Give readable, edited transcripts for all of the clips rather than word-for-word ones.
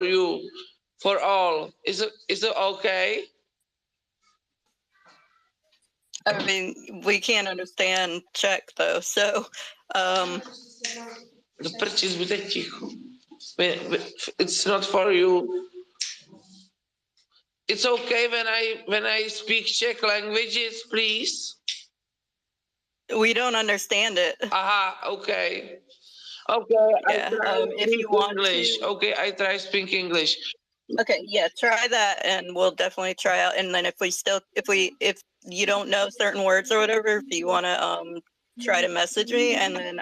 you, for all. Is it okay? I mean, we can't understand Czech though, so Do prči, zbuďte ticho. It's not for you. It's okay when I speak Czech languages, please. we don't understand it. Aha, okay. Okay, Yeah, if you want English. to. Okay, I try speak English. Okay, yeah, try that, and we'll definitely try out. And then if you don't know certain words or whatever, if you want to try to message me, and then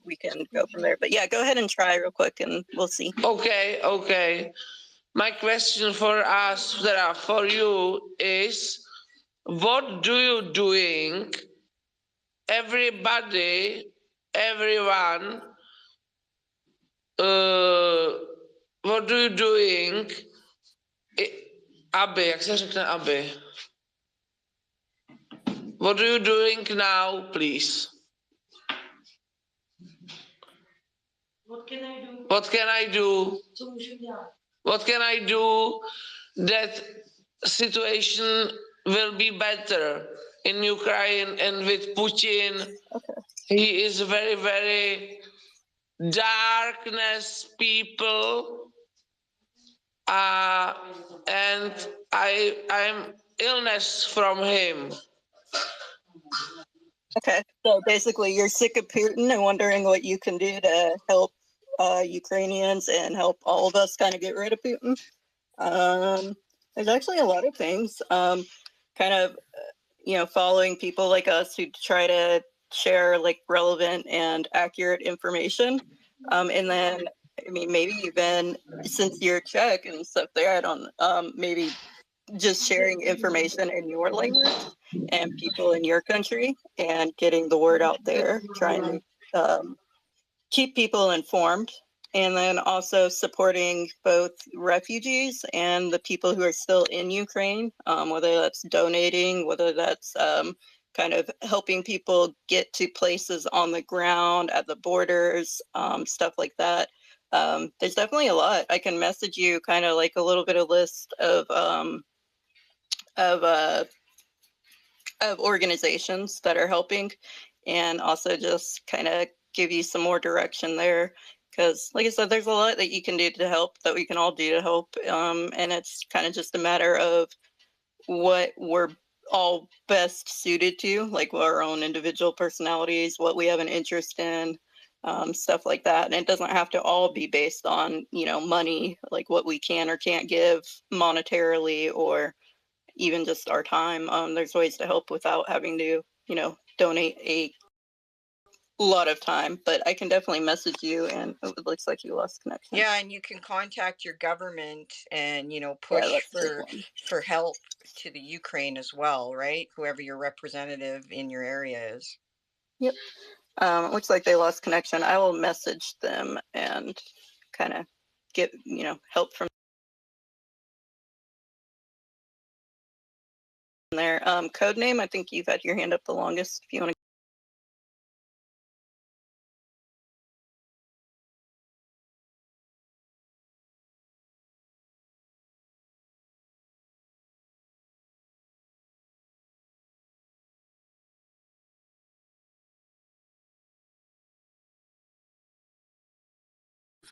we can go from there. But yeah, go ahead and try real quick, and we'll see. Okay. My question for us, for you, is what do you doing? Everybody, everyone, what do you doing? Aby, jak se řekne aby? What are you doing now, please? What can I do? What can I do? Co můžu dělat? What can I do that situation will be better in Ukraine and with Putin? Okay. He is very, very darkness people, and I'm illness from him. Okay, so basically you're sick of Putin and wondering what you can do to help Ukrainians and help all of us kind of get rid of Putin. There's actually a lot of things, kind of, following people like us who try to share like relevant and accurate information. And then, I mean, maybe even since you're Czech and stuff there, I don't, maybe just sharing information in your language and people in your country and getting the word out there, trying to keep people informed, and then also supporting both refugees and the people who are still in Ukraine, whether that's donating, whether that's kind of helping people get to places on the ground, at the borders, stuff like that. There's definitely a lot. I can message you kind of like a little bit of list of organizations that are helping, and also just kind of give you some more direction there, because like I said, there's a lot that you can do to help, that we can all do to help, and it's kind of just a matter of what we're all best suited to, like our own individual personalities, what we have an interest in, stuff like that. And it doesn't have to all be based on money, like what we can or can't give monetarily, or even just our time. There's ways to help without having to, donate a lot of time, but I can definitely message you, and it looks like you lost connection. Yeah, and you can contact your government and, push for help to the Ukraine as well, right? Whoever your representative in your area is. Yep. It looks like they lost connection. I will message them and kind of get, help from there. Code name, I think you've had your hand up the longest. If you want to.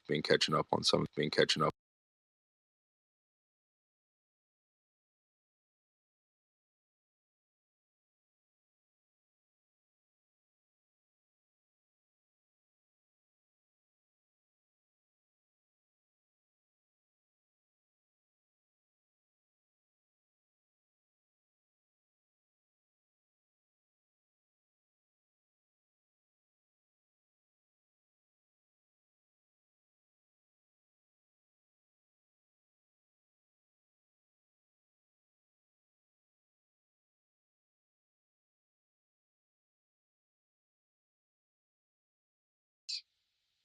Been catching up on some.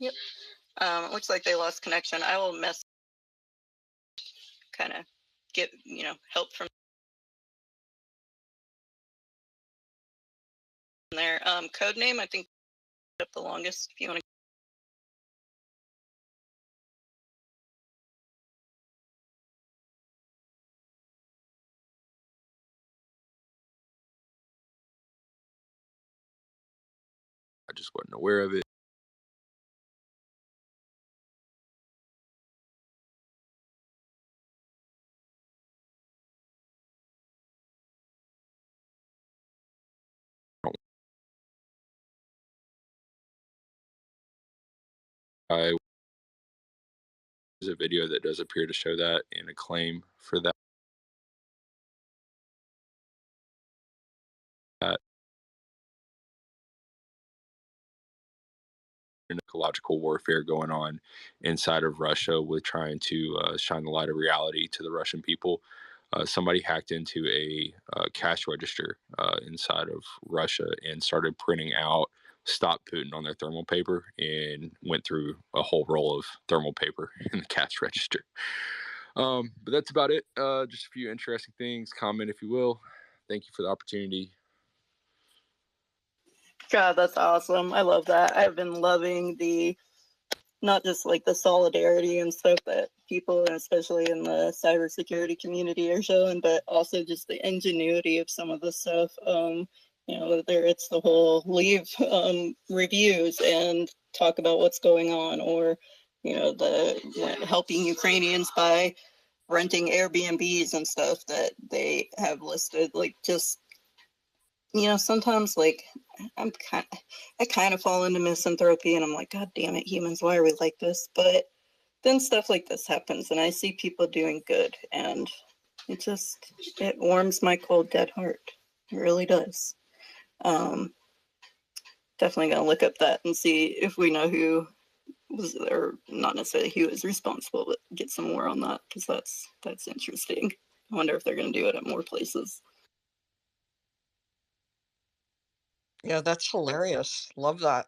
Yep. It looks like they lost connection. I will mess kind of get, help from there. Code name, I think up the longest. If you want to. I just wasn't aware of it. There's a video that does appear to show that and a claim for that. Ecological warfare going on inside of Russia with trying to shine the light of reality to the Russian people. Somebody hacked into a cash register inside of Russia and started printing out "Stop Putin" on their thermal paper and went through a whole roll of thermal paper in the cash register. But that's about it. Just a few interesting things. Comment if you will. Thank you for the opportunity. God, that's awesome. I love that. I've been loving not just like the solidarity and stuff that people, especially in the cybersecurity community, are showing, but also just the ingenuity of some of the stuff. Whether it's the whole leave reviews and talk about what's going on, or the helping Ukrainians by renting Airbnbs and stuff that they have listed, like just sometimes like I kind of fall into misanthropy and I'm like, God damn it, humans, why are we like this? But then stuff like this happens and I see people doing good and it warms my cold dead heart. It really does. Definitely gonna look up that and see if we know who was, or not necessarily who is responsible, but get some more on that, because that's interesting. I wonder if they're gonna do it at more places. Yeah, that's hilarious. Love that.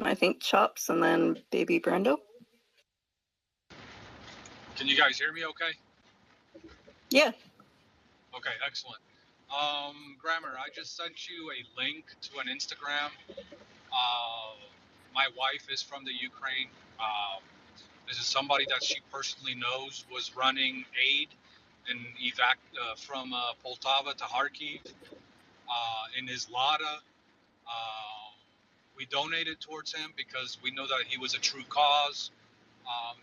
I think Chops and then Baby Brando. Can you guys hear me okay? Yeah. Okay, excellent. Grammar, I just sent you a link to an Instagram. My wife is from the Ukraine. This is somebody that she personally knows was running aid and from Poltava to Kharkiv in his Lada. We donated towards him because we know that he was a true cause.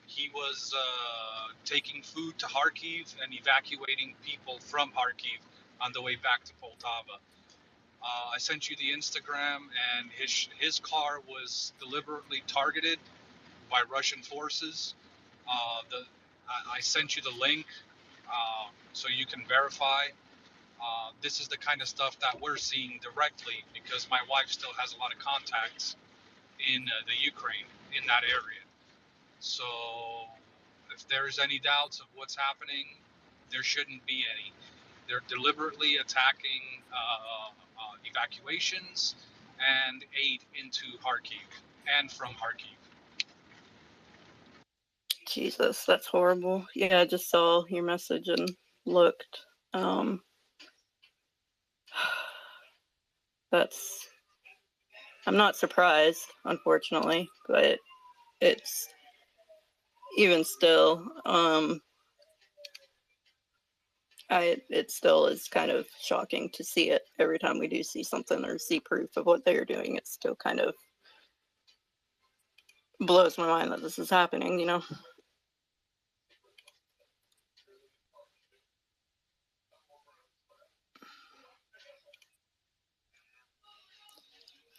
He was taking food to Kharkiv and evacuating people from Kharkiv on the way back to Poltava. I sent you the Instagram, and his car was deliberately targeted by Russian forces. I sent you the link so you can verify. This is the kind of stuff that we're seeing directly because my wife still has a lot of contacts in the Ukraine, in that area. So if there's any doubts of what's happening, there shouldn't be any. They're deliberately attacking evacuations and aid into Kharkiv and from Kharkiv. Jesus, that's horrible. Yeah, I just saw your message and looked. I'm not surprised, unfortunately, but it's even still, it still is kind of shocking to see it every time we do see something or see proof of what they're doing. It still kind of blows my mind that this is happening,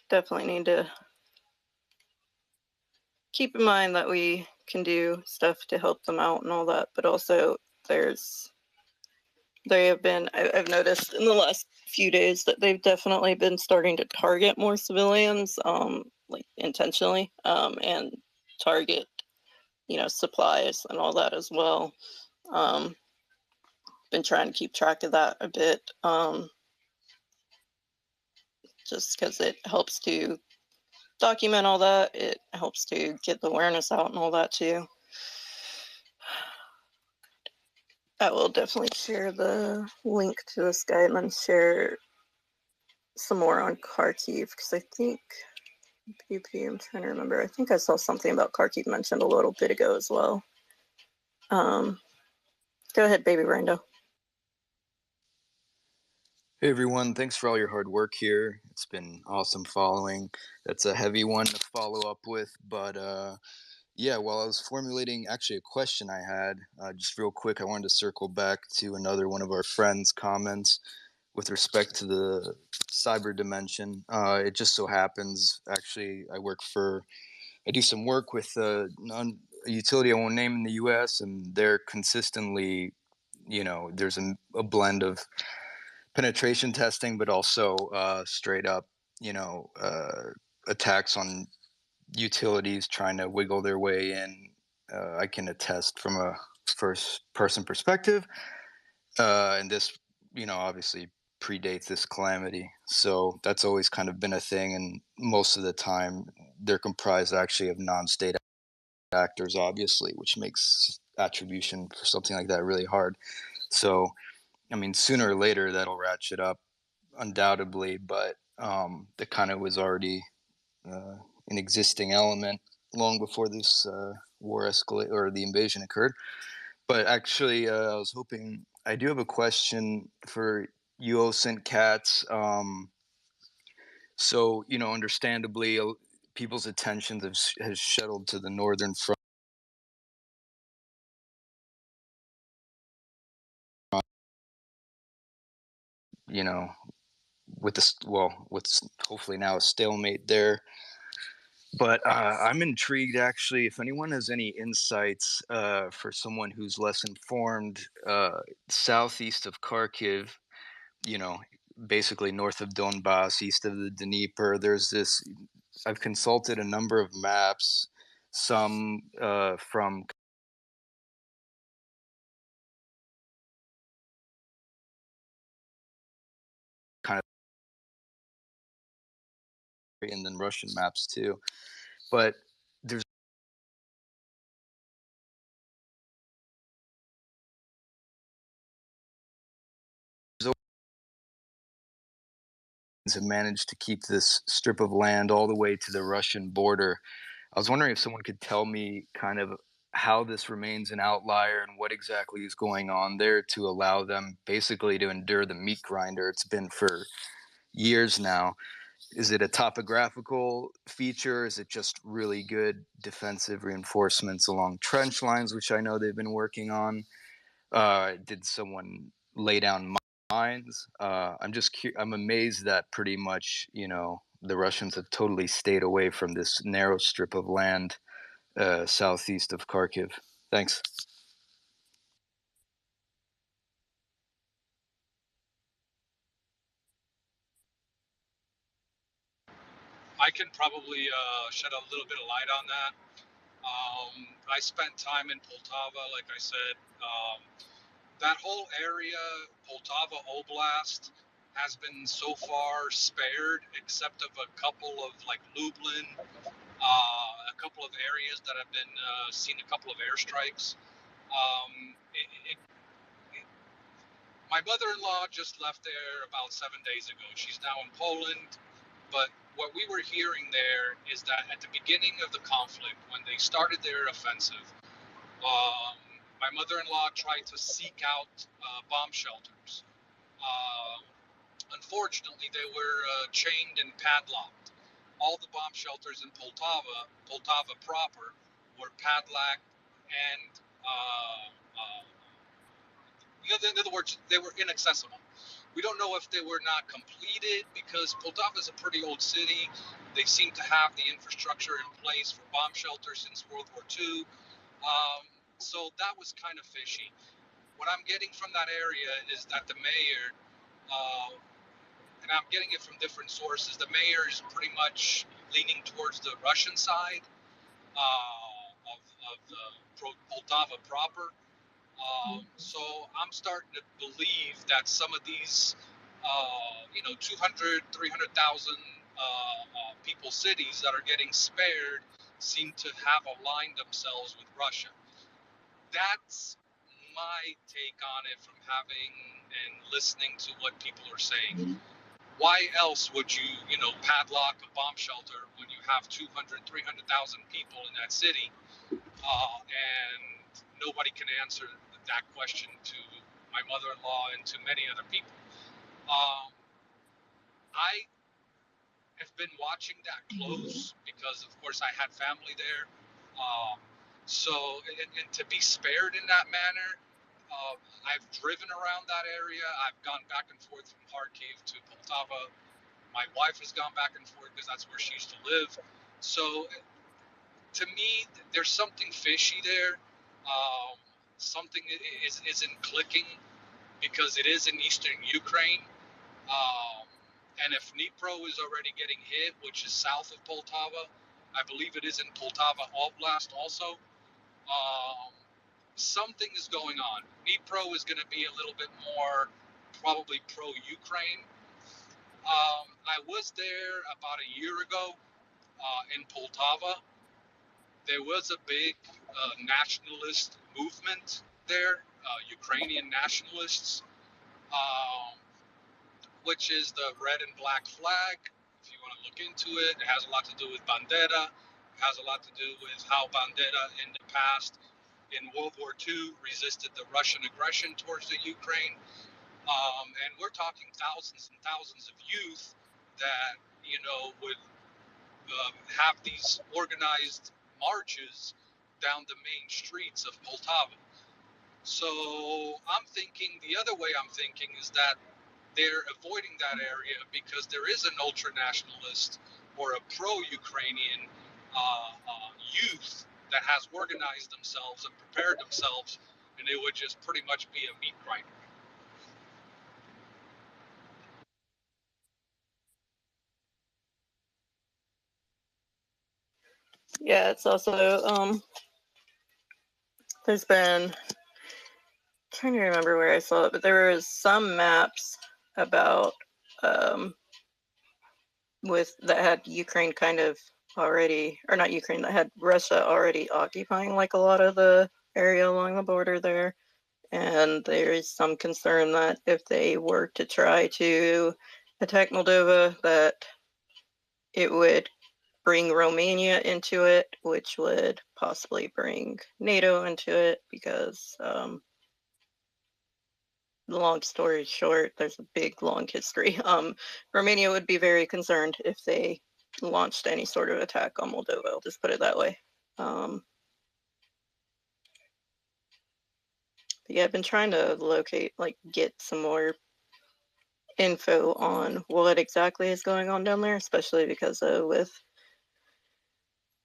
Definitely need to keep in mind that we can do stuff to help them out and all that, but also I've noticed in the last few days that they've definitely been starting to target more civilians, like intentionally, and target, supplies and all that as well. Been trying to keep track of that a bit, just because it helps to document all that. It helps to get the awareness out and all that too. I will definitely share the link to this guy and then share some more on Kharkiv, because I think I'm trying to remember. I think I saw something about Kharkiv mentioned a little bit ago as well. Go ahead, baby Brando. Hey everyone, thanks for all your hard work here. It's been awesome following. That's a heavy one to follow up with, but yeah, while I was formulating actually a question I had, just real quick, I wanted to circle back to another one of our friends' comments with respect to the cyber dimension. It just so happens, actually, I do some work with a utility I won't name in the US, and they're consistently, there's a blend of penetration testing, but also straight up, attacks on utilities trying to wiggle their way in. I can attest from a first person perspective, and this, obviously predates this calamity. So that's always kind of been a thing, and most of the time they're comprised actually of non-state actors, obviously, which makes attribution for something like that really hard. So, I mean, sooner or later that'll ratchet up, undoubtedly, but that kind of was already an existing element long before this war escalate or the invasion occurred. But actually, I was hoping, I do have a question for you, St. Cats. So, understandably, people's attentions has shuttled to the northern front. With this, what's hopefully now a stalemate there. But I'm intrigued, actually, if anyone has any insights for someone who's less informed, southeast of Kharkiv, basically north of Donbass, east of the Dnieper, there's this, I've consulted a number of maps, some from kind of, and then Russian maps too. But there's have managed to keep this strip of land all the way to the Russian border. I was wondering if someone could tell me kind of how this remains an outlier and what exactly is going on there to allow them basically to endure the meat grinder it's been for years now. Is it a topographical feature? Is it just really good defensive reinforcements along trench lines, which I know they've been working on? Did someone lay down mines? I'm amazed that pretty much, the Russians have totally stayed away from this narrow strip of land southeast of Kharkiv. Thanks. I can probably shed a little bit of light on that. I spent time in Poltava, like I said. That whole area, Poltava Oblast, has been so far spared, except of a couple of, like Lublin, a couple of areas that have been seen a couple of airstrikes. My mother-in-law just left there about 7 days ago. She's now in Poland. But what we were hearing there is that at the beginning of the conflict, when they started their offensive, my mother-in-law tried to seek out bomb shelters. Unfortunately, they were chained and padlocked. All the bomb shelters in Poltava proper, were padlocked and, in other words, they were inaccessible. We don't know if they were not completed because Poltava is a pretty old city. They seem to have the infrastructure in place for bomb shelters since World War II. So that was kind of fishy. What I'm getting from that area is that the mayor, and I'm getting it from different sources, the mayor is pretty much leaning towards the Russian side of the Poltava proper. So I'm starting to believe that some of these, 200, 300,000 people cities that are getting spared seem to have aligned themselves with Russia. That's my take on it from having and listening to what people are saying. Why else would you, padlock a bomb shelter when you have 200, 300,000 people in that city and nobody can answer that question to my mother-in-law and to many other people. I have been watching that close because, of course, I had family there. And to be spared in that manner, I've driven around that area. I've gone back and forth from Kharkiv to Poltava. My wife has gone back and forth because that's where she used to live. So to me, there's something fishy there. Something isn't clicking because it is in eastern Ukraine. And if Dnipro is already getting hit, which is south of Poltava, I believe it is in Poltava Oblast also, something is going on. Dnipro is going to be a little bit more probably pro-Ukraine. I was there about a year ago in Poltava. There was a big nationalist movement there, Ukrainian nationalists, which is the red and black flag. If you want to look into it, it has a lot to do with Bandera. It has a lot to do with how Bandera in the past, in World War II, resisted the Russian aggression towards the Ukraine. And we're talking thousands and thousands of youth that, would have these organized marches down the main streets of Poltava. So the other way I'm thinking is that they're avoiding that area because there is an ultra-nationalist or a pro-Ukrainian youth that has organized themselves and prepared themselves, and it would just pretty much be a meat grinder. Yeah, it's also there's been, I'm trying to remember where I saw it, but there was some maps about that had Ukraine kind of already, or not Ukraine, that had Russia already occupying like a lot of the area along the border there. And there is some concern that if they were to try to attack Moldova, that it would bring Romania into it, which would possibly bring NATO into it, because long story short, there's a big long history. Romania would be very concerned if they launched any sort of attack on Moldova. I'll just put it that way. Yeah, I've been trying to get some more info on what exactly is going on down there, especially because with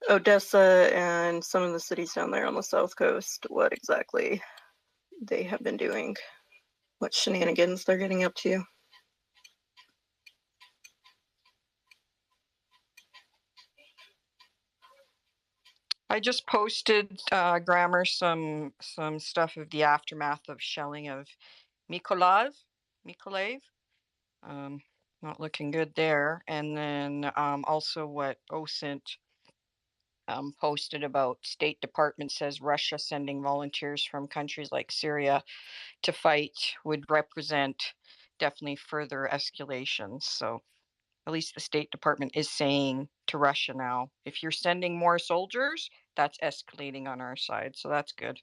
Odessa and some of the cities down there on the south coast, what exactly they have been doing, what shenanigans they're getting up to. I just posted, Grammar, some stuff of the aftermath of shelling of Mykolaiv. Not looking good there. And then also what OSINT posted about State Department says Russia sending volunteers from countries like Syria to fight would represent definitely further escalation. So at least the State Department is saying to Russia now, if you're sending more soldiers, that's escalating on our side. So that's good.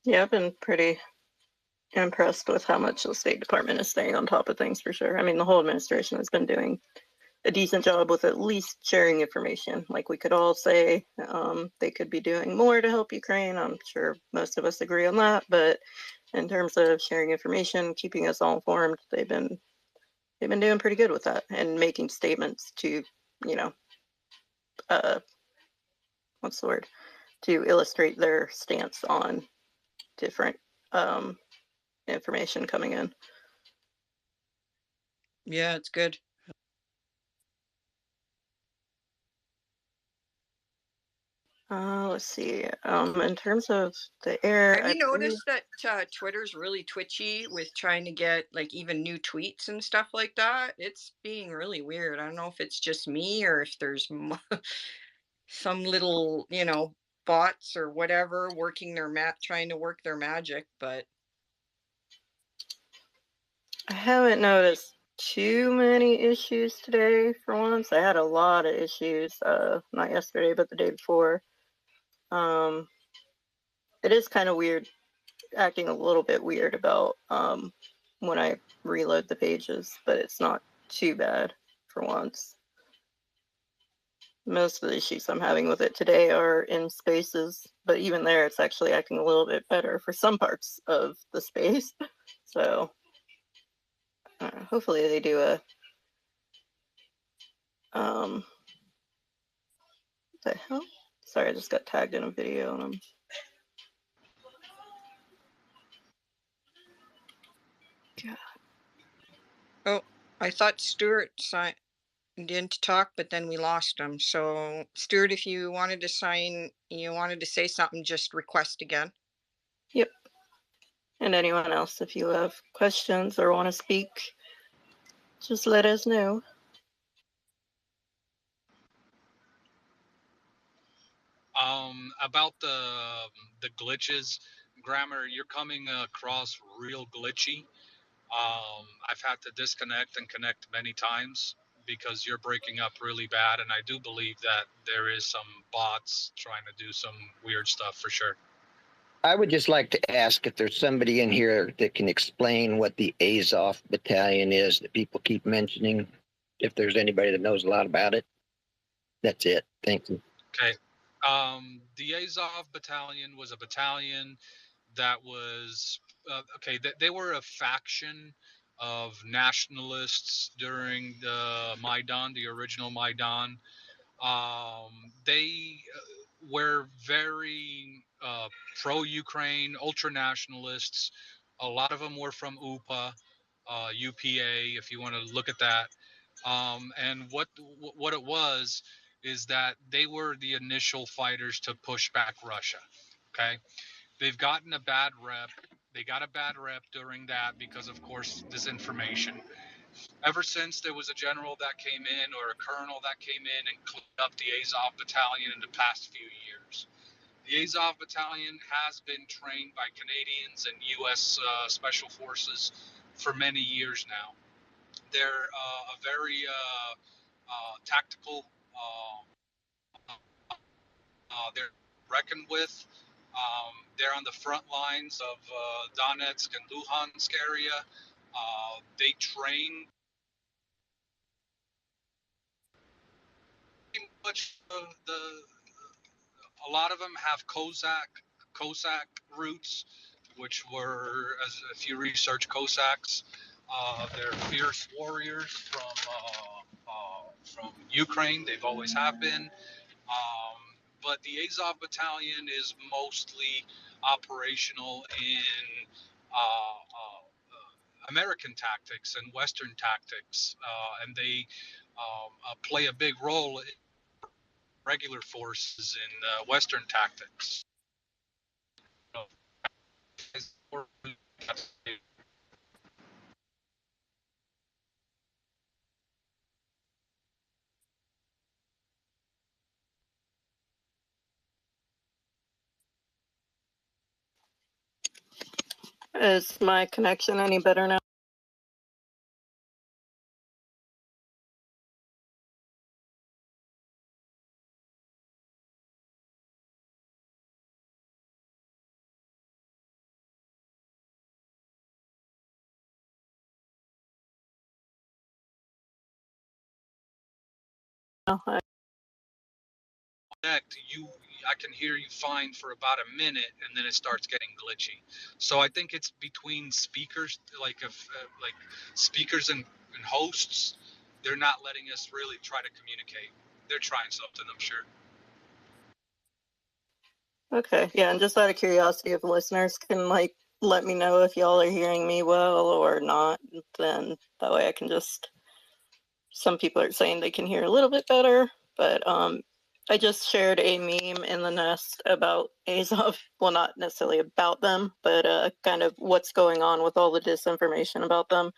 Yeah, I've been pretty impressed with how much the State Department is staying on top of things, for sure. I mean, the whole administration has been doing a decent job with at least sharing information. Like, we could all say they could be doing more to help Ukraine. I'm sure most of us agree on that. But in terms of sharing information, keeping us all informed, they've been doing pretty good with that and making statements to, what's the word? To illustrate their stance on different information coming in. Yeah, it's good. Let's see. In terms of the air, have you noticed that Twitter's really twitchy with trying to get like even new tweets and stuff like that? It's being really weird. I don't know if it's just me or if there's some little, bots or whatever working trying to work their magic, but I haven't noticed too many issues today for once. I had a lot of issues, not yesterday, but the day before. It is kind of weird, acting a little bit weird about when I reload the pages, but it's not too bad for once. Most of the issues I'm having with it today are in spaces, but even there it's actually acting a little bit better for some parts of the space. So hopefully they do a the hell? Sorry, I just got tagged in a video and I'm God. Oh, I thought Stuart didn't talk, but then we lost him. So, Stuart, if you wanted to say something, just request again. Yep. And anyone else, if you have questions or want to speak, just let us know. About the glitches, Grammar, you're coming across real glitchy. I've had to disconnect and connect many times because you're breaking up really bad, and I do believe that there is some bots trying to do some weird stuff for sure. I would just like to ask if there's somebody in here that can explain what the Azov battalion is that people keep mentioning. If there's anybody that knows a lot about it, that's it. Thank you. Okay. The Azov battalion was a battalion that was okay. They were a faction of nationalists during the Maidan, the original Maidan. They were very pro-Ukraine, ultra-nationalists. A lot of them were from UPA, UPA, if you want to look at that. And what it was is that they were the initial fighters to push back Russia. Okay, they've gotten a bad rep. They got a bad rep during that because, of course, disinformation. Ever since there was a general that came in or a colonel that came in and cleaned up the Azov battalion in the past few years. The Azov battalion has been trained by Canadians and U.S. Special Forces for many years now. They're a very tactical. They're reckoned with. They're on the front lines of Donetsk and Luhansk area. They train pretty much a lot of them have Cossack roots, which were, as if you research Cossacks, they're fierce warriors from Ukraine. They've always have been. But the Azov battalion is mostly operational in American tactics and Western tactics, and they play a big role in regular forces in Western tactics. Is my connection any better now? I can hear you fine for about a minute, and then it starts getting glitchy. So I think it's between speakers, like speakers and hosts. They're not letting us really try to communicate. They're trying something, I'm sure. Okay, yeah, and just out of curiosity, if listeners can let me know if y'all are hearing me well or not, then that way I can just. Some people are saying they can hear a little bit better, but I just shared a meme in the nest about Azov. Well, not necessarily about them, but kind of what's going on with all the disinformation about them.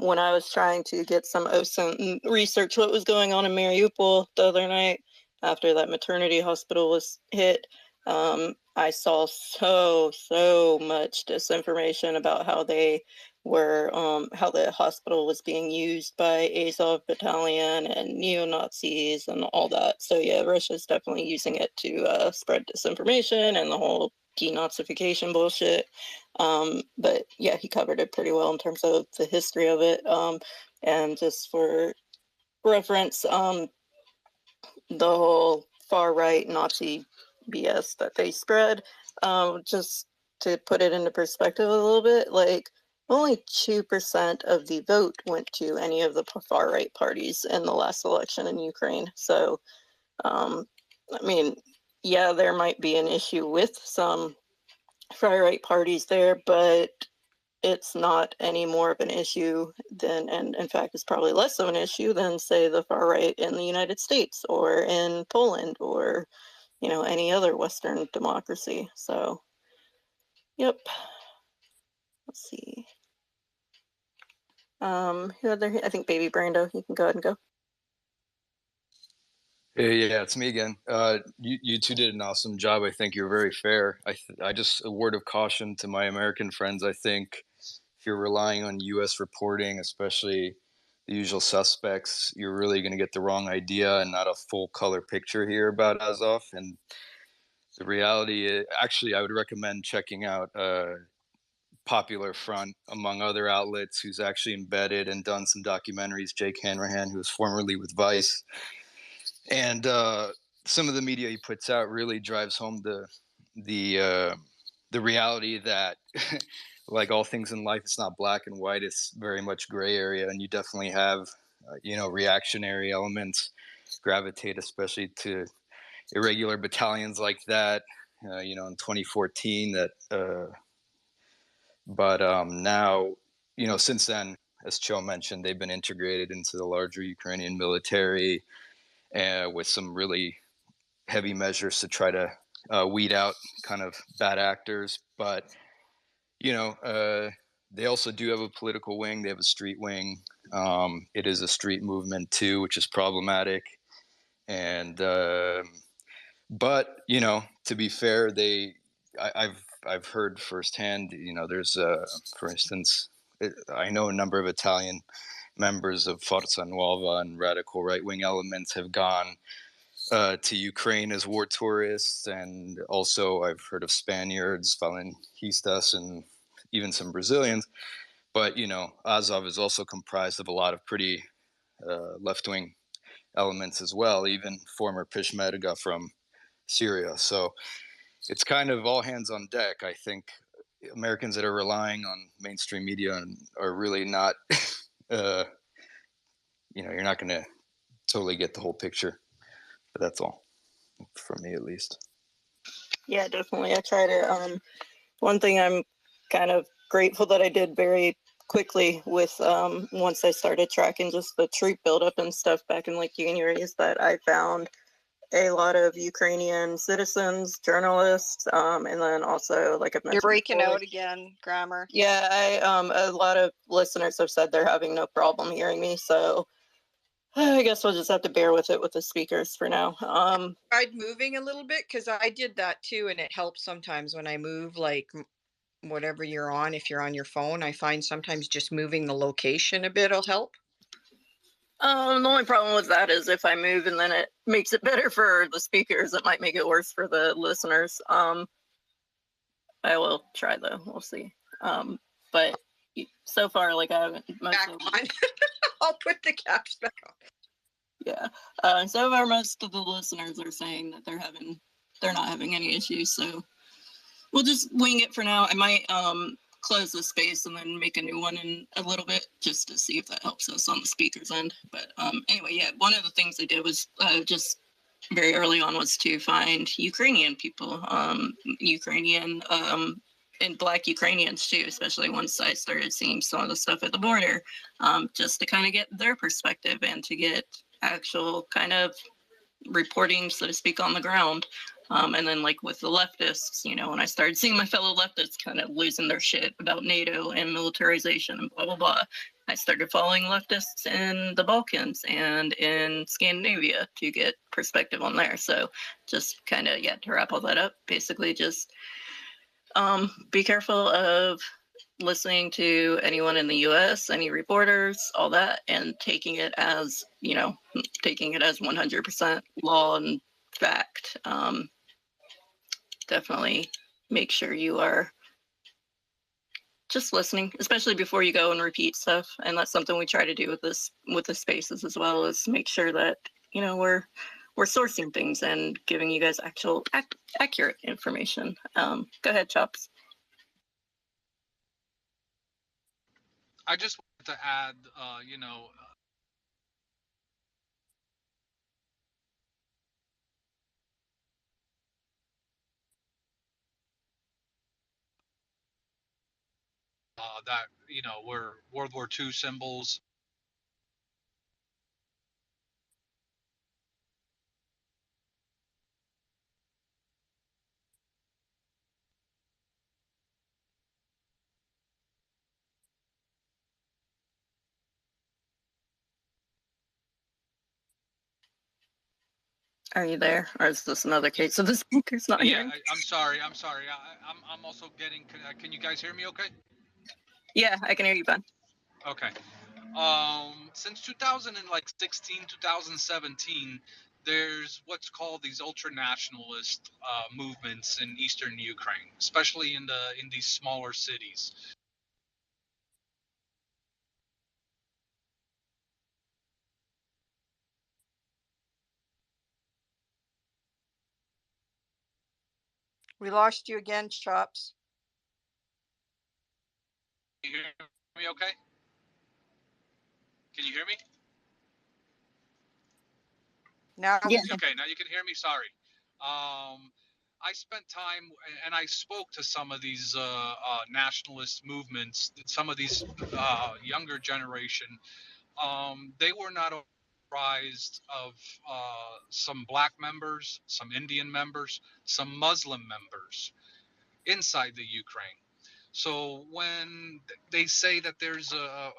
When I was trying to get some OSINT and research what was going on in Mariupol the other night after that maternity hospital was hit, I saw so much disinformation about how they were how the hospital was being used by Azov Battalion and neo-Nazis and all that. So yeah, Russia's definitely using it to spread disinformation and the whole denazification bullshit. But yeah, he covered it pretty well in terms of the history of it. And just for reference, the whole far-right Nazi BS that they spread, just to put it into perspective a little bit, like only 2% of the vote went to any of the far-right parties in the last election in Ukraine. So, I mean, yeah, there might be an issue with some far-right parties there, but it's not any more of an issue than, and in fact, it's probably less of an issue than, say, the far right in the United States or in Poland or, you know, any other Western democracy. So, yep. Let's see. Who other? I think Baby Brando. You can go ahead and go. Yeah, it's me again. You two did an awesome job. I think you're very fair. I just, a word of caution to my American friends. I think if you're relying on U.S. reporting, especially the usual suspects, you're really going to get the wrong idea and not a full color picture here about Azov. And the reality is, actually, I would recommend checking out Popular Front, among other outlets, who's actually embedded and done some documentaries. Jake Hanrahan, who was formerly with Vice. And some of the media he puts out really drives home the reality that, like all things in life, it's not black and white. It's very much gray area, and you definitely have, reactionary elements gravitate, especially to irregular battalions like that. In 2014, but now, since then, as Cho mentioned, they've been integrated into the larger Ukrainian military. With some really heavy measures to try to weed out kind of bad actors. But, they also do have a political wing. They have a street wing. It is a street movement too, which is problematic. And, but, to be fair, I've heard firsthand, there's, for instance, I know a number of Italian members of Forza Nuova and radical right-wing elements have gone to Ukraine as war tourists, and also I've heard of Spaniards, Falangistas, and even some Brazilians. But Azov is also comprised of a lot of pretty left-wing elements as well, even former Peshmerga from Syria. So it's kind of all hands on deck. I think Americans that are relying on mainstream media are really not, you're not going to totally get the whole picture. But that's all, for me at least. Yeah, definitely. I try to. One thing I'm kind of grateful that I did very quickly with once I started tracking just the troop buildup and stuff back in like January is that I found a lot of Ukrainian citizens, journalists, and then also, like I've mentioned, You're breaking before, out again, Grammar. yeah, a lot of listeners have said they're having no problem hearing me, so I guess we'll just have to bear with it with the speakers for now. Tried moving a little bit because I did that too, and it helps sometimes when I move, like whatever you're on. If you're on your phone, I find sometimes just moving the location a bit will help. The only problem with that is if I move and then it makes it better for the speakers, it might make it worse for the listeners. I will try though. We'll see. But so far, like I haven't. Back on. I'll put the caps back on. Yeah. So far, most of the listeners are saying that they're not having any issues. So we'll just wing it for now. I might close the space and then make a new one in a little bit just to see if that helps us on the speaker's end. But anyway, yeah, one of the things I did was just very early on was to find Ukrainian people, Ukrainian and Black Ukrainians too, especially once I started seeing some of the stuff at the border, just to kind of get their perspective and to get actual kind of reporting, so to speak, on the ground. And then like with the leftists, when I started seeing my fellow leftists kind of losing their shit about NATO and militarization and blah, blah, blah, I started following leftists in the Balkans and in Scandinavia to get perspective on there. So just kind of, to wrap all that up, basically just be careful of listening to anyone in the US, any reporters, all that, and taking it as, taking it as 100% law and fact. Definitely make sure you are just listening, especially before you go and repeat stuff. And that's something we try to do with the spaces as well, is make sure that, we're sourcing things and giving you guys actual accurate information. Go ahead, Chops. I just wanted to add, that, we're World War II symbols. Are you there? Or is this another case of the speaker's not Yeah, hearing? I'm sorry. I'm also getting. Can you guys hear me? Okay. Yeah, I can hear you, Ben. Okay. Since 2016, 2017, there's what's called these ultra-nationalist movements in eastern Ukraine, especially in these smaller cities. We lost you again, Chops. Can you hear me okay? Can you hear me? Now, Yeah. Okay, now you can hear me. Sorry. I spent time and I spoke to some of these nationalist movements, some of these younger generation. They were not comprised of some black members, some Indian members, some Muslim members inside the Ukraine. So when they say that there's a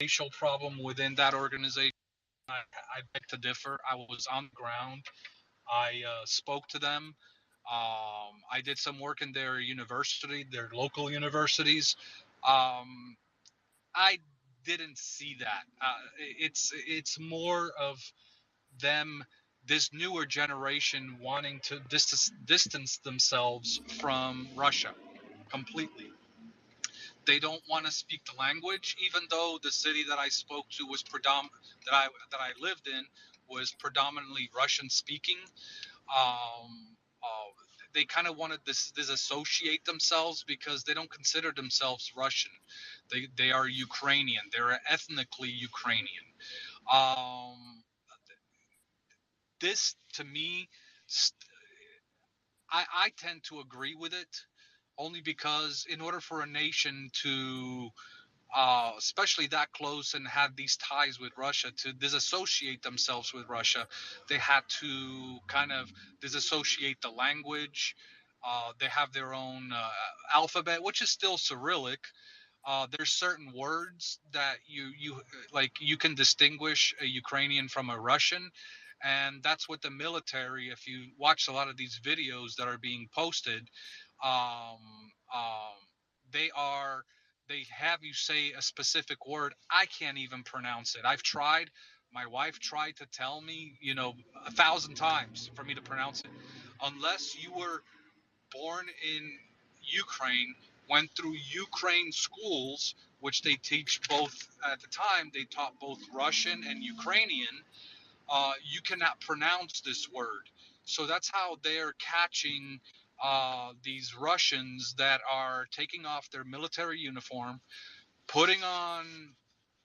racial problem within that organization, I beg to differ. I was on the ground. I spoke to them. I did some work in their university, their local universities. I didn't see that. It's more of them, this newer generation, wanting to distance themselves from Russia completely. They don't want to speak the language, even though the city that I spoke to was that I lived in was predominantly Russian speaking. They kind of want to disassociate themselves because they don't consider themselves Russian. They are Ukrainian. They're ethnically Ukrainian. This to me, I tend to agree with it, only because in order for a nation to especially that close and had these ties with Russia, to disassociate themselves with Russia, they had to kind of disassociate the language. They have their own alphabet, which is still Cyrillic. There's certain words that you can distinguish a Ukrainian from a Russian, and that's what the military. If you watch a lot of these videos that are being posted, um, um, they are they have you say a specific word. I can't even pronounce it. I've tried. My wife tried to tell me, 1,000 times for me to pronounce it. Unless you were born in Ukraine, went through Ukraine schools, which they teach both at the time, they taught both Russian and Ukrainian. You cannot pronounce this word. So that's how they're catching these Russians that are taking off their military uniform, putting on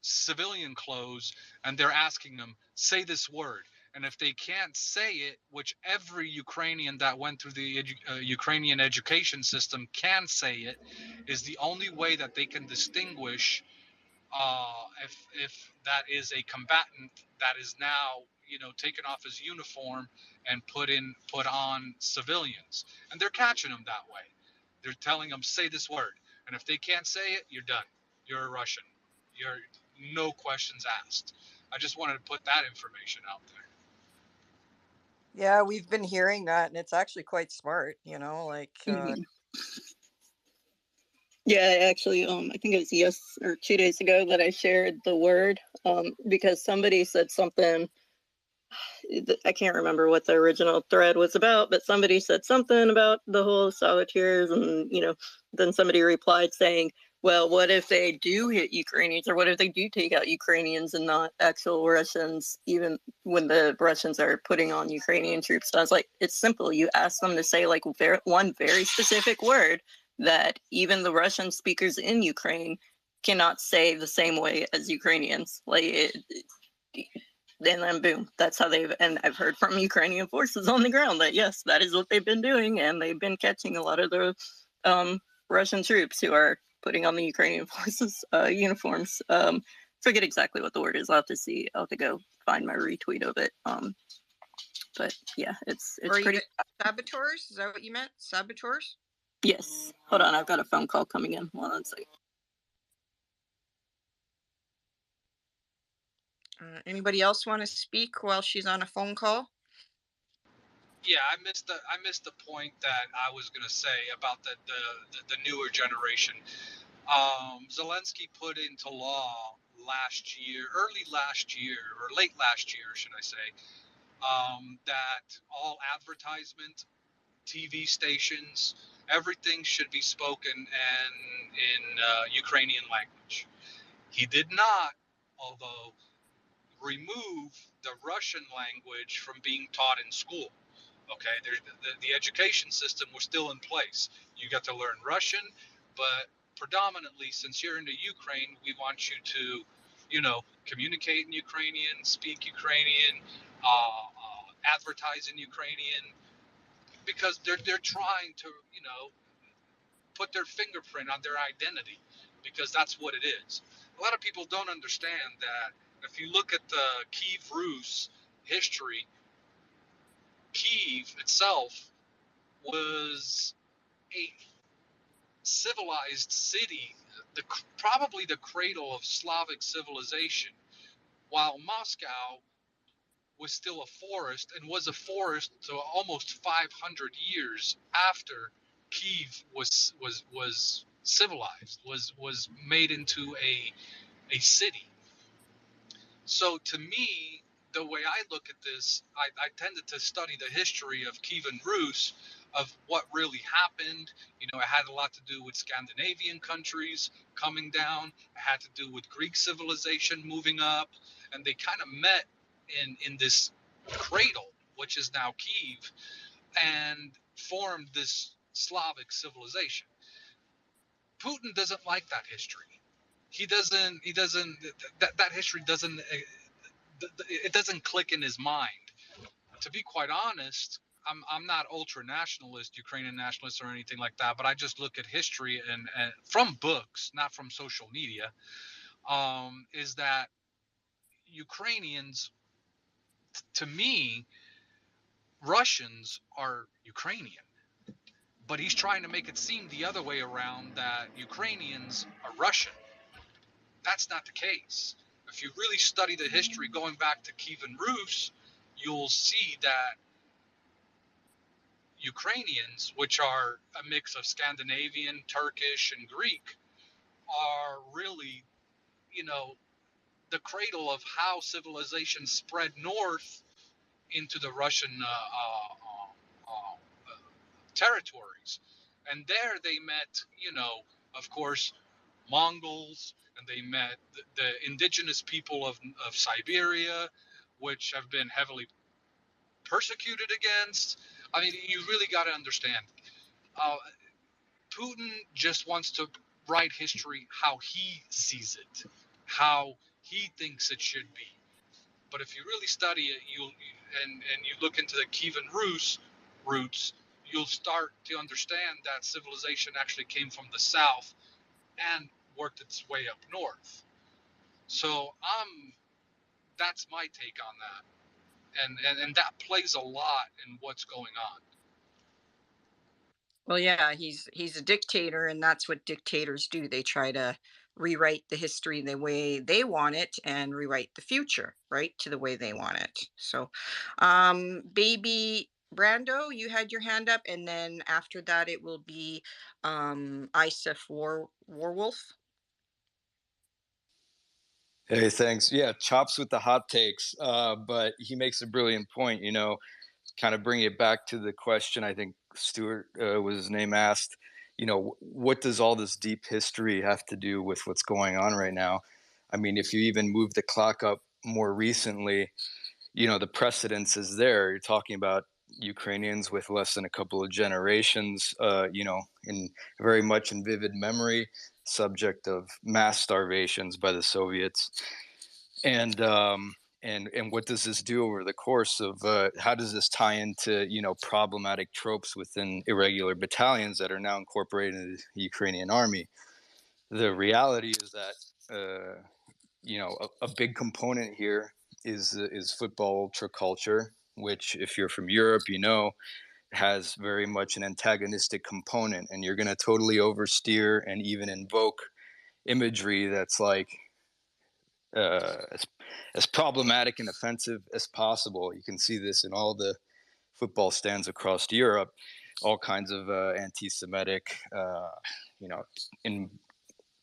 civilian clothes, and they're asking them, say this word. And if they can't say it, which every Ukrainian that went through the Ukrainian education system can say it, is the only way that they can distinguish if that is a combatant that is now taken off his uniform and put on civilians, and they're catching them that way. They're telling them, say this word, and if they can't say it, you're done. You're a Russian. You're no questions asked. I just wanted to put that information out there. yeah, we've been hearing that, and it's actually quite smart. Like Mhm. Yeah, actually, I think it was 2 days ago that I shared the word, because somebody said something. I can't remember what the original thread was about, but somebody said something about the whole saboteurs, and then somebody replied saying, well, what if they do hit Ukrainians, or what if they do take out Ukrainians and not actual Russians, even when the Russians are putting on Ukrainian troops? So I was like, it's simple. You ask them to say like one very specific word that even the Russian speakers in Ukraine cannot say the same way as Ukrainians. And then boom, that's how and I've heard from Ukrainian forces on the ground that yes, that is what they've been doing, and they've been catching a lot of the Russian troops who are putting on the Ukrainian forces uniforms. Forget exactly what the word is. I'll have to go find my retweet of it. But yeah, it's pretty. Saboteurs? Is that what you meant? Saboteurs? Yes. Hold on, I've got a phone call coming in. Hold on a second. Anybody else want to speak while she's on a phone call? Yeah, I missed the point that I was going to say about the newer generation. Zelensky put into law early last year, or late last year, should I say, that all advertisement, TV stations, everything should be spoken in Ukrainian language. He did not, although, remove the Russian language from being taught in school. Okay, the education system was still in place. You got to learn Russian, but predominantly, since you're in the Ukraine, we want you to, communicate in Ukrainian, speak Ukrainian, advertise in Ukrainian, because they're trying to, put their fingerprint on their identity, because that's what it is. A lot of people don't understand that if you look at the Kiev Rus history, Kiev itself was a civilized city, probably the cradle of Slavic civilization, while Moscow was still a forest, and was a forest to almost 500 years after Kiev was civilized, was made into a city. So to me, the way I look at this, I tended to study the history of Kievan Rus, of what really happened. It had a lot to do with Scandinavian countries coming down. It had to do with Greek civilization moving up, and they kind of met in this cradle, which is now Kiev, and formed this Slavic civilization. Putin doesn't like that history. He doesn't. That history doesn't. It doesn't click in his mind. To be quite honest, I'm not ultra nationalist, Ukrainian nationalist, or anything like that. But I just look at history and from books, not from social media. Is that Ukrainians, to me, Russians are Ukrainian, but he's trying to make it seem the other way around, that Ukrainians are Russian. That's not the case. If you really study the history going back to Kievan Rus, you'll see that Ukrainians, which are a mix of Scandinavian, Turkish, and Greek, are really, the cradle of how civilization spread north into the Russian territories. And there they met, of course, Mongols, and they met the indigenous people of Siberia, which have been heavily persecuted against. I mean, you really got to understand. Putin just wants to write history how he sees it, how he thinks it should be. But if you really study it, and you look into the Kievan Rus roots, you'll start to understand that civilization actually came from the south and worked its way up north. So that's my take on that, and that plays a lot in what's going on. Well, yeah, he's a dictator, and that's what dictators do. They try to rewrite the history the way they want it and rewrite the future, right, to the way they want it. So, baby Brando, you had your hand up, and then after that it will be Isif Warwolf. Hey, thanks. Yeah, chops with the hot takes. But he makes a brilliant point, you know, kind of bring it back to the question I think Stuart was his name asked, you know, what does all this deep history have to do with what's going on right now? I mean, if you even move the clock up more recently, you know, the precedence is there. You're talking about Ukrainians with less than a couple of generations, you know, in very much in vivid memory, subject of mass starvations by the Soviets. And what does this do over the course of how does this tie into, you know, problematic tropes within irregular battalions that are now incorporated into the Ukrainian army? The reality is that you know, a big component here is football ultra culture, which, if you're from Europe, you know, has very much an antagonistic component, and you're going to totally oversteer and even invoke imagery that's like as problematic and offensive as possible. You can see this in all the football stands across Europe, all kinds of anti-Semitic, you know, in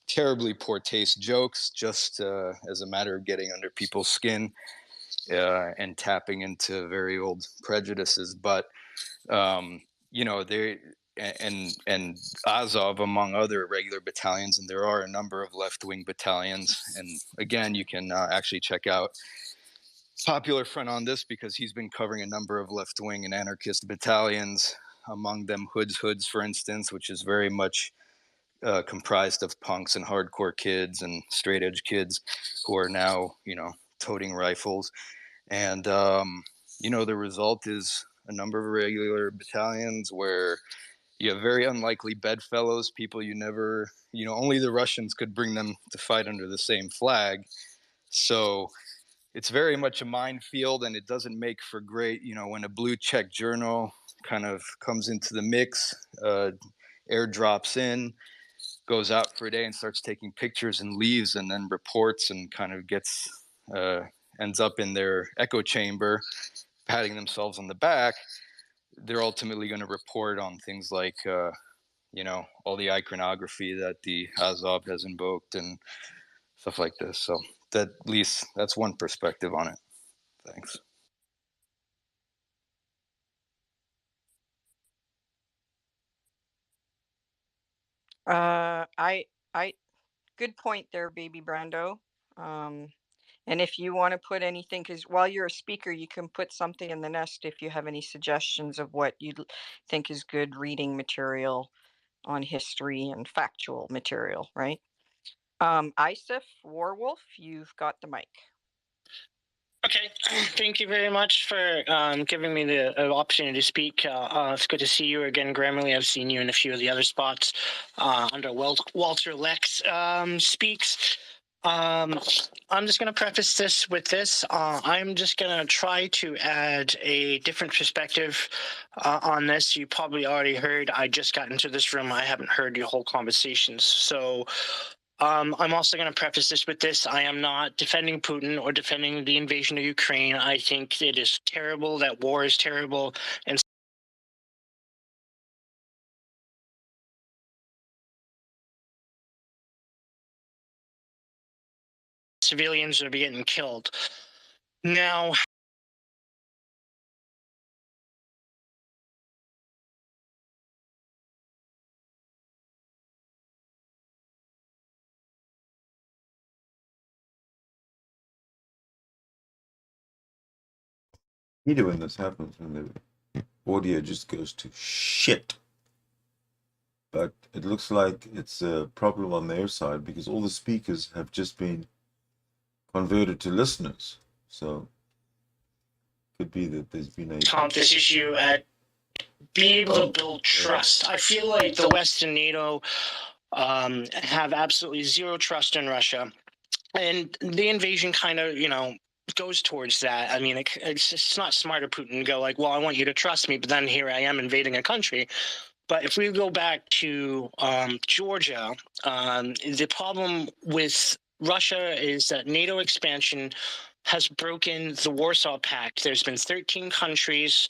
terribly poor taste jokes, just as a matter of getting under people's skin and tapping into very old prejudices. But you know, they and Azov, among other regular battalions, and there are a number of left-wing battalions. And again, you can actually check out Popular Front on this because he's been covering a number of left-wing and anarchist battalions, among them Hoods, for instance, which is very much comprised of punks and hardcore kids and straight edge kids who are now, you know, toting rifles. And, you know, the result is a number of irregular battalions where you have very unlikely bedfellows, people you never, you know, only the Russians could bring them to fight under the same flag. So it's very much a minefield, and it doesn't make for great, you know, when a blue check journal kind of comes into the mix, airdrops in, goes out for a day and starts taking pictures and leaves and then reports and kind of gets ends up in their echo chamber patting themselves on the back, they're ultimately going to report on things like you know, all the iconography that the Azov has invoked and stuff like this. So that, at least that's one perspective on it. Thanks. I good point there, baby Brando. And if you want to put anything, because while you're a speaker, you can put something in the nest if you have any suggestions of what you think is good reading material on history and factual material, right? Isif Warwolf, you've got the mic. Okay, thank you very much for giving me the opportunity to speak. It's good to see you again, Grammarly. I've seen you in a few of the other spots under Walter Lex Speaks. I'm just going to preface this with this. I'm just going to try to add a different perspective on this. You probably already heard, I just got into this room. I haven't heard your whole conversations. So I'm also going to preface this with this. I am not defending Putin or defending the invasion of Ukraine. I think it is terrible, that war is terrible, and civilians are getting killed. Now, When this happens, when the audio just goes to shit. But it looks like it's a problem on their side because all the speakers have just been converted to listeners. So could be that there's been a count this issue at be able to build trust. I feel like the West and NATO have absolutely zero trust in Russia. And the invasion kind of, you know, goes towards that. I mean, it's not smart of Putin to go like, well, I want you to trust me, but then here I am invading a country. But if we go back to Georgia, the problem with Russia is that NATO expansion has broken the Warsaw Pact. There's been 13 countries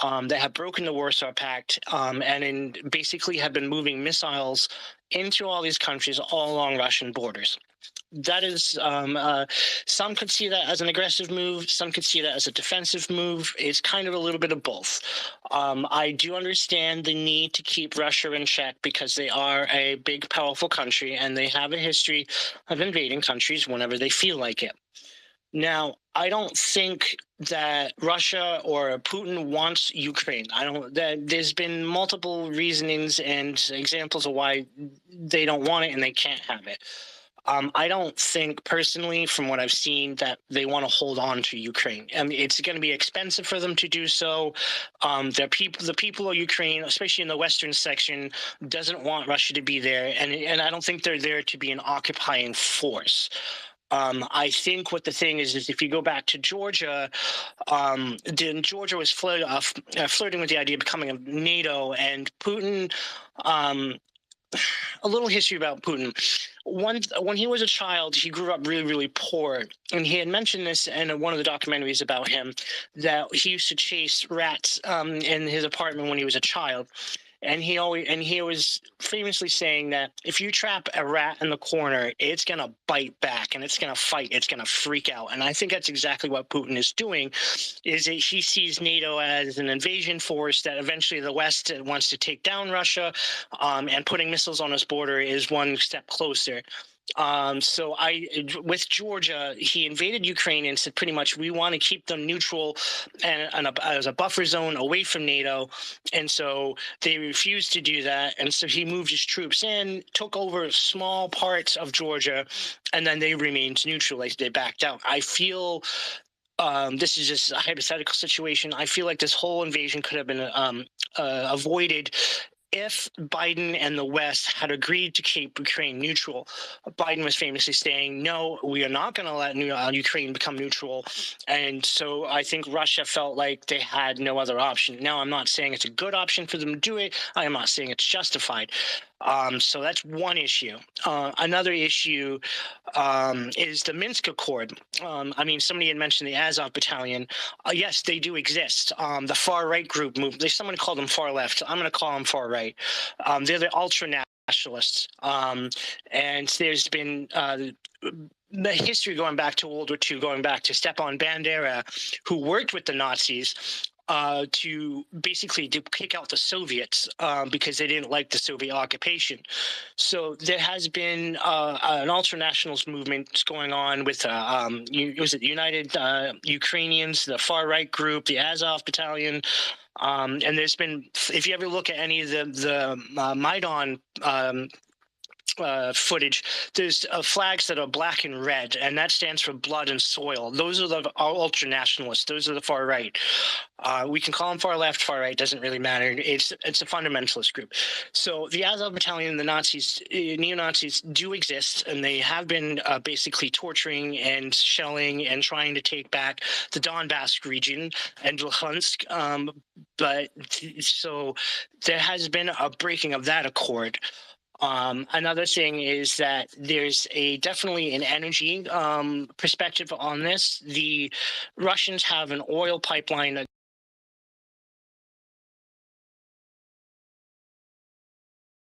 that have broken the Warsaw Pact and basically have been moving missiles into all these countries all along Russian borders. That is, some could see that as an aggressive move. Some could see that as a defensive move. It's kind of a little bit of both. I do understand the need to keep Russia in check because they are a big, powerful country, and they have a history of invading countries whenever they feel like it. Now, I don't think that Russia or Putin wants Ukraine. There's been multiple reasonings and examples of why they don't want it and they can't have it. I don't think personally, from what I've seen, that they want to hold on to Ukraine. I mean, it's going to be expensive for them to do so. The people of Ukraine, especially in the western section, doesn't want Russia to be there, and I don't think they're there to be an occupying force. I think what the thing is if you go back to Georgia, then Georgia was flirting with the idea of becoming a NATO, and Putin. A little history about Putin. When he was a child, he grew up really, really poor. And he had mentioned this in one of the documentaries about him, that he used to chase rats in his apartment when he was a child. And he was famously saying that if you trap a rat in the corner, it's going to bite back and it's going to fight. It's going to freak out. And I think that's exactly what Putin is doing, is that he sees NATO as an invasion force that eventually the West wants to take down Russia, and putting missiles on his border is one step closer. With Georgia, he invaded Ukraine and said pretty much we want to keep them neutral and as a buffer zone away from NATO. And so they refused to do that. And so he moved his troops in, took over small parts of Georgia, and then they remained neutral. They backed out. I feel this is just a hypothetical situation. I feel like this whole invasion could have been avoided if Biden and the West had agreed to keep Ukraine neutral. Biden was famously saying, no, we are not going to let Ukraine become neutral. And so I think Russia felt like they had no other option. Now, I'm not saying it's a good option for them to do it. I am not saying it's justified. So that's one issue. Another issue is the Minsk Accord. I mean, somebody had mentioned the Azov Battalion. Yes, they do exist. The far right group moved. There's someone called them far left. I'm going to call them far right. They're the ultra nationalists. And there's been the history going back to World War II, going back to Stepan Bandera, who worked with the Nazis to basically kick out the Soviets because they didn't like the Soviet occupation. So there has been an ultra-nationalist movement going on with was it the United Ukrainians, the far-right group, the Azov Battalion. And there's been, if you ever look at any of the Maidan footage, there's flags that are black and red, and that stands for blood and soil. Those are the ultra nationalists. Those are the far right. We can call them far left, far right, doesn't really matter. It's a fundamentalist group. So the Azov Battalion, the Nazis, neo-Nazis do exist, and they have been basically torturing and shelling and trying to take back the Donbass region and Luhansk. But so there has been a breaking of that accord. Another thing is that there's definitely an energy perspective on this. The Russians have an oil pipeline that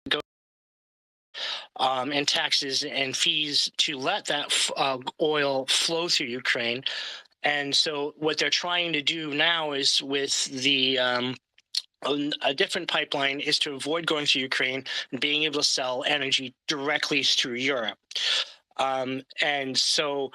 goes and taxes and fees to let that oil flow through Ukraine. And so what they're trying to do now is with the a different pipeline is to avoid going through Ukraine and being able to sell energy directly through Europe. And so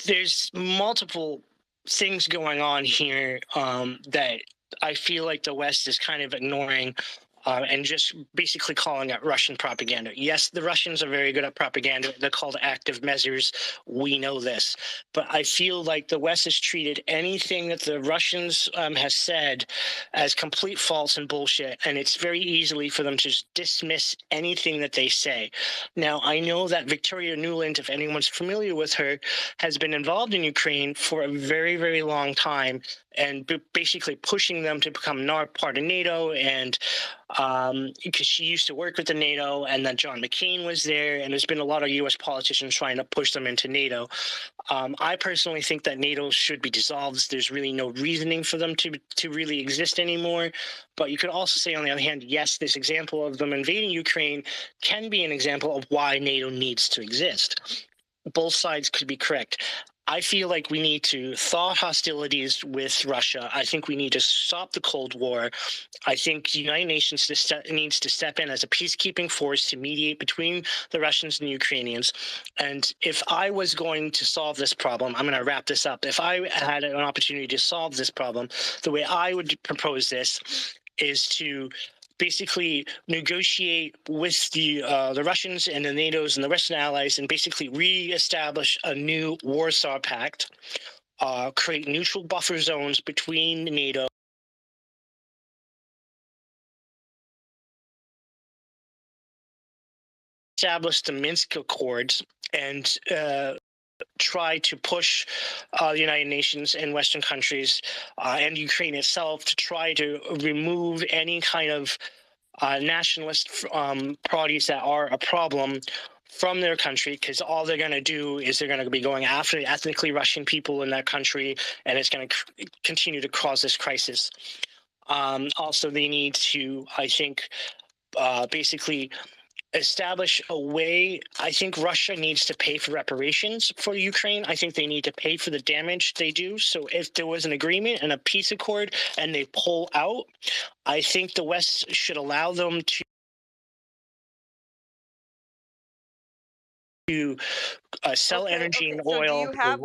there's multiple things going on here that I feel like the West is kind of ignoring and just basically calling it Russian propaganda. Yes, the Russians are very good at propaganda. They're called active measures. We know this. But I feel like the West has treated anything that the Russians has said as complete false and bullshit, and it's very easily for them to just dismiss anything that they say. Now, I know that Victoria Nuland, if anyone's familiar with her, has been involved in Ukraine for a very, very long time, and basically pushing them to become not part of NATO. And because she used to work with the NATO, and then John McCain was there, and there's been a lot of U.S. politicians trying to push them into NATO. I personally think that NATO should be dissolved. There's really no reasoning for them to really exist anymore. But you could also say, on the other hand, yes, this example of them invading Ukraine can be an example of why NATO needs to exist. Both sides could be correct. I feel like we need to thaw hostilities with Russia. I think we need to stop the Cold War. I think the United Nations needs to step in as a peacekeeping force to mediate between the Russians and the Ukrainians. And if I was going to solve this problem, I'm going to wrap this up. If I had an opportunity to solve this problem, the way I would propose this is to basically negotiate with the Russians and the NATOs and the Western allies, and basically re-establish a new Warsaw Pact, create neutral buffer zones between NATO establish the Minsk Accords, and try to push the United Nations and Western countries and Ukraine itself to try to remove any kind of nationalist parties that are a problem from their country, because all they're going to do is they're going to be going after the ethnically Russian people in that country, and it's going to continue to cause this crisis. Also, they need to, I think, basically establish a way. I think Russia needs to pay for reparations for Ukraine. I think they need to pay for the damage they do. So if there was an agreement and a peace accord and they pull out, I think the West should allow them to sell energy and So do oil. you have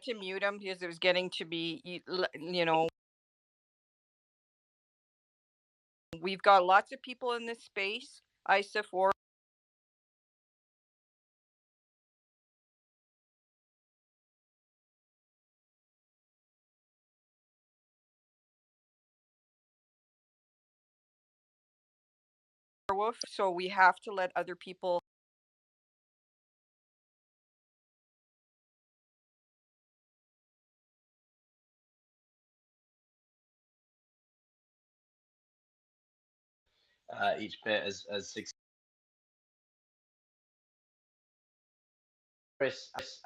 to mute him because it was getting to be, you know, we've got lots of people in this space. ISA for Wolf, so we have to let other people. Each bit as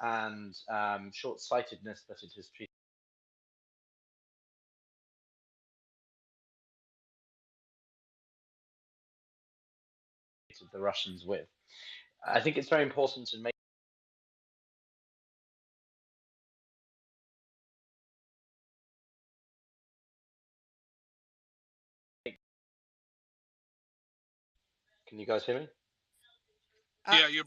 and short-sightedness that it has treated the Russians with. I think it's very important to make. Can you guys hear me? Yeah, you're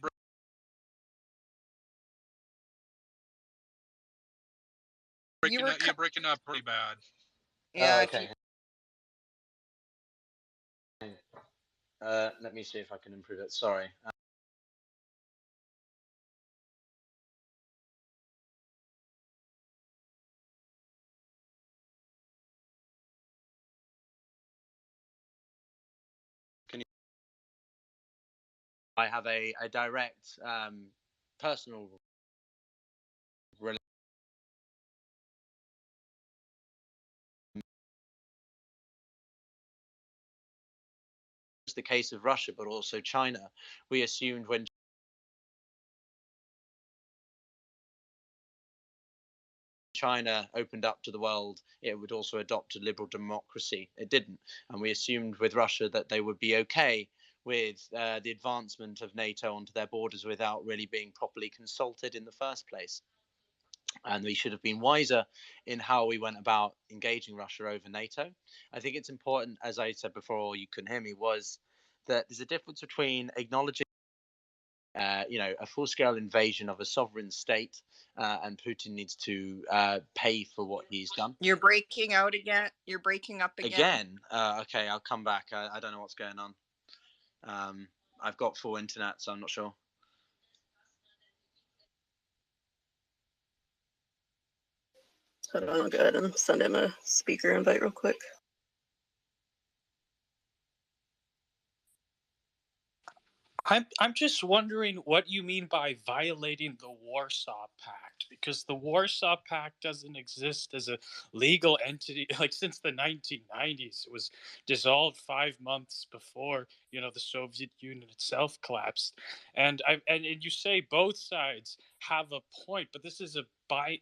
breaking up pretty bad. Yeah. Oh, okay. Let me see if I can improve it. Sorry. I have a direct personal relationship. It's the case of Russia, but also China. We assumed when China opened up to the world, it would also adopt a liberal democracy. It didn't. And we assumed with Russia that they would be okay with the advancement of NATO onto their borders without really being properly consulted in the first place. And we should have been wiser in how we went about engaging Russia over NATO. I think it's important, as I said before, you couldn't hear me, was that there's a difference between acknowledging a full-scale invasion of a sovereign state, and Putin needs to pay for what he's done. You're breaking out again. You're breaking up again. Okay, I'll come back. I don't know what's going on. I've got full internet, so I'm not sure. Hold on, I'll go ahead and send him a speaker invite real quick. I'm just wondering what you mean by violating the Warsaw Pact, because the Warsaw Pact doesn't exist as a legal entity like since the 1990s. It was dissolved 5 months before the Soviet Union itself collapsed, and you say both sides have a point, but this is a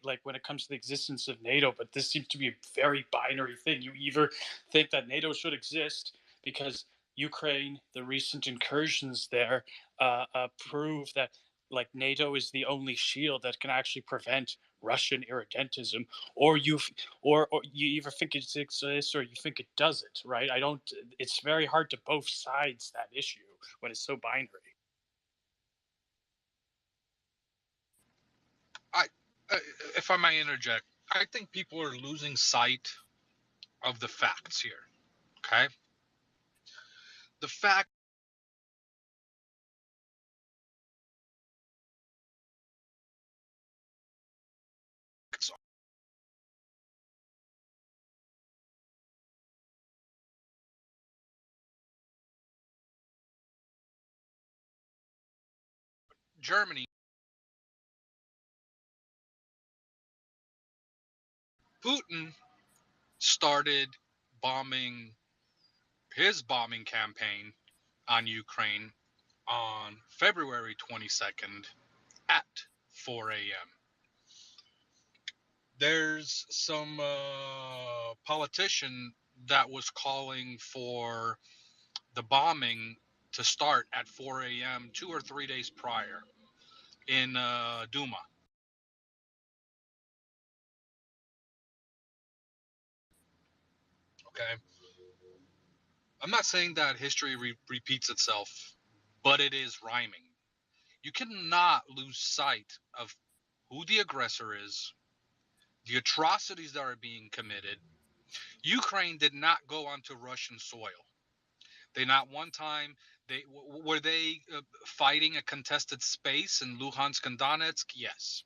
like when it comes to the existence of NATO, but this seems to be a very binary thing. You either think that NATO should exist because Ukraine, the recent incursions there, prove that like NATO is the only shield that can actually prevent Russian irredentism, or or you either think it exists or you think it doesn't, right? I don't. It's very hard to both sides that issue when it's so binary. I, if I may interject, I think people are losing sight of the facts here. Okay, the facts Germany, Putin started bombing his bombing campaign on Ukraine on February 22nd at 4 a.m. There's some politician that was calling for the bombing to start at 4 a.m. 2 or 3 days prior in Duma. Okay, I'm not saying that history repeats itself, but it is rhyming. You cannot lose sight of who the aggressor is, the atrocities that are being committed. Ukraine did not go onto Russian soil. They not one time were they fighting a contested space in Luhansk and Donetsk? Yes.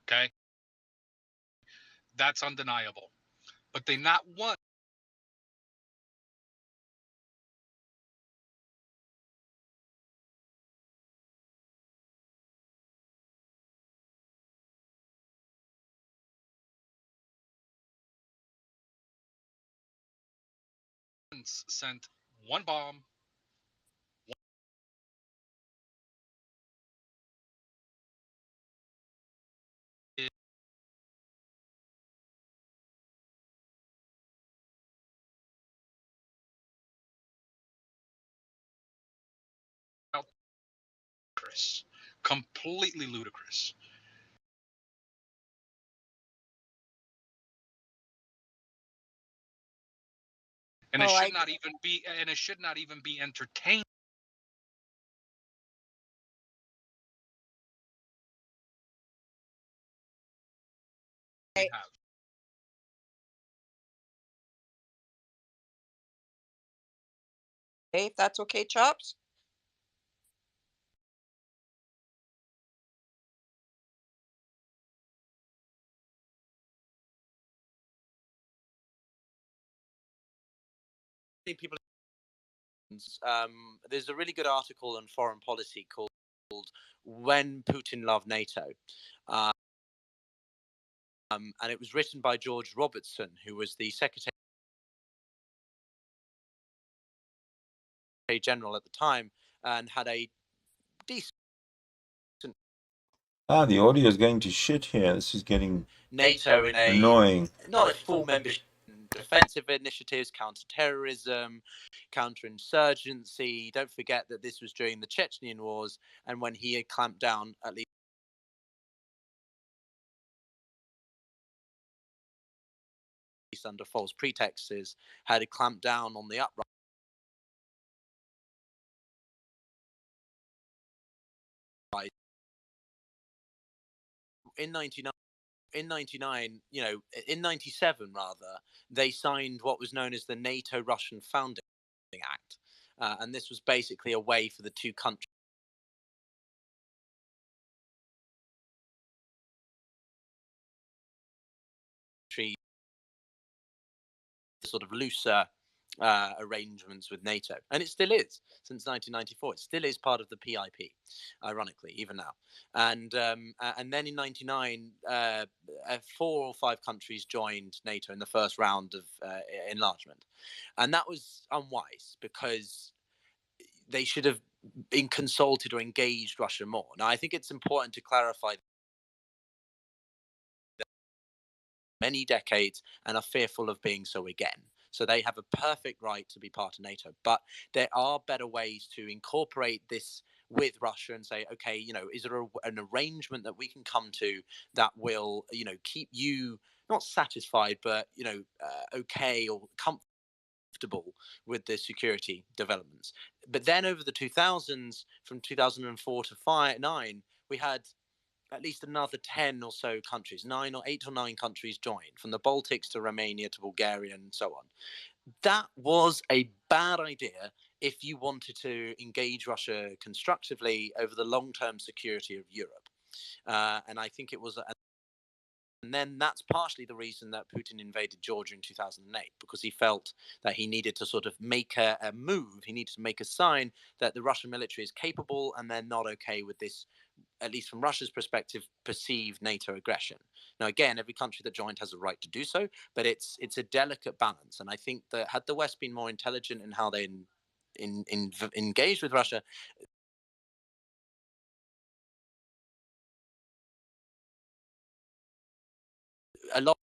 Okay, that's undeniable. But they not once sent one bomb. Ludicrous, completely ludicrous. And it should not even be. And it should not even be entertained. We have. Hey, if that's okay, Chops. People. There's a really good article on foreign policy called "When Putin Loved NATO," and it was written by George Robertson, who was the Secretary General at the time and had a decent. The audio is going to shit here. This is getting NATO in a annoying. Not a full membership. Defensive initiatives, counter-terrorism, counter-insurgency. Don't forget that this was during the Chechenian wars, and when he had clamped down, at least under false pretexts, had clamped down on the uprising. In 99, in 97 rather, they signed what was known as the NATO-Russian Founding Act, and this was basically a way for the two countries countries sort of looser arrangements with NATO, and it still is since 1994. It still is part of the PIP, ironically, even now. And then in '99, 4 or 5 countries joined NATO in the first round of enlargement, and that was unwise because they should have been consulted or engaged Russia more. Now, I think it's important to clarify that many decades and are fearful of being so again. So they have a perfect right to be part of NATO, but there are better ways to incorporate this with Russia and say, okay, is there an arrangement that we can come to that will, keep you not satisfied, but okay or comfortable with the security developments. But then over the 2000s, from 2004 to 9, we had at least another 10 or so countries, 9 or 8 or 9 countries joined, from the Baltics to Romania to Bulgaria and so on. That was a bad idea if you wanted to engage Russia constructively over the long-term security of Europe. And I think it was... And then that's partially the reason that Putin invaded Georgia in 2008, because he felt that he needed to sort of make a move. He needed to make a sign that the Russian military is capable and they're not okay with this, at least from Russia's perspective, perceived NATO aggression. Now, again, every country that joined has a right to do so, but it's a delicate balance. And I think that had the West been more intelligent in how they engaged with Russia, a lot